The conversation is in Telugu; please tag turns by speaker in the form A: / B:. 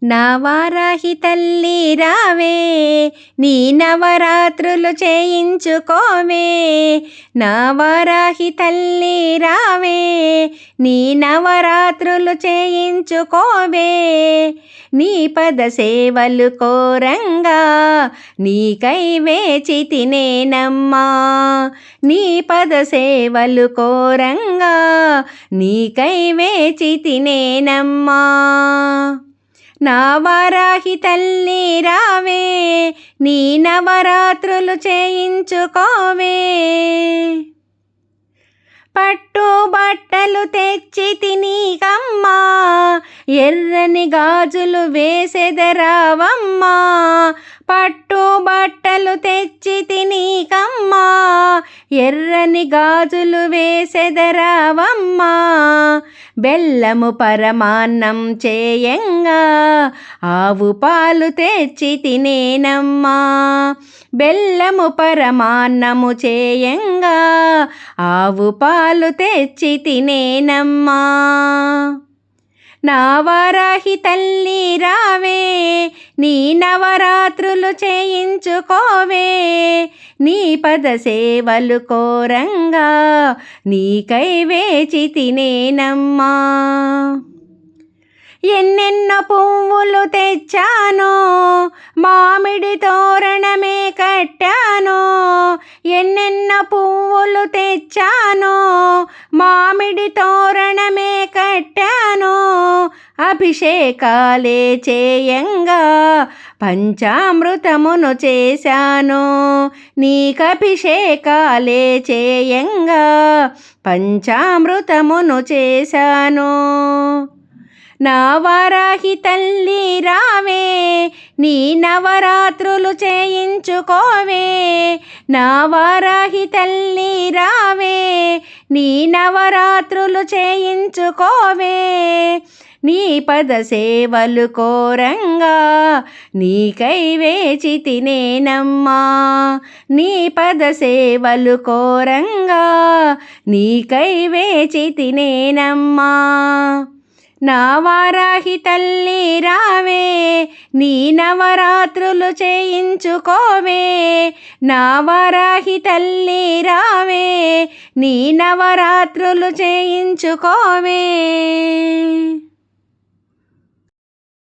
A: నా వారాహి తల్లి రావే, నీ నవరాత్రులు చేయించుకోవే. నా వారాహి తల్లి రావే, నీ నవరాత్రులు చేయించుకోవే. నీ పద సేవలు కోరంగా నీకై వేచితినేనమ్మా. నీ పద సేవలు కోరంగా నీకై వేచితినేనమ్మా. నా వారాహి తల్లి రావే, నీ నవరాత్రులు చేయించుకోవే. పట్టు బట్టలు తెచ్చితి నీకమ్మా, ఎర్రని గాజులు వేసెదరావమ్మా. పట్టు బట్టలు తెచ్చితి నీకమ్మా, ఎర్రని గాజులు వేసెదరావమ్మా. బెల్లము పరమాన్నం చేయంగా ఆవు పాలు తెచ్చి తినేనమ్మా. బెల్లము పరమాన్నము చేయంగా ఆవు పాలు తెచ్చి తినేనమ్మా. నా వారాహి తల్లి రావే, నీ నవరాత్రులు చేయించుకోవే. నీ పద సేవలు కోరంగా నీకై వేచితినేనమ్మా. ఎన్నెన్నో పువ్వులు తెచ్చానో, మామిడి తోరణమే కట్టానో. ఎన్నెన్నో పువ్వులు తెచ్చానో, మామిడి తోరణమే కట్టానో. అభిషేకాలే చేయంగా పంచామృతమును చేశాను. నీకభిషేకాలే చేయంగా పంచామృతమును చేశాను. నా వారాహి తల్లి రావే, నీ నవరాత్రులు చేయించుకోవే. నా వారాహి తల్లి రావే, నీ నవరాత్రులు చేయించుకోవే. నీ పద సేవలు కోరంగా నీకై వేచితినేనమ్మా. నీ పద సేవలు కోరంగా నీకై వేచితినేనమ్మా. నా వారాహి తల్లి రావే, నీ నవరాత్రులు చేయించుకోవే. నా వారాహి తల్లి రావే, నీ నవరాత్రులు చేయించుకోవే.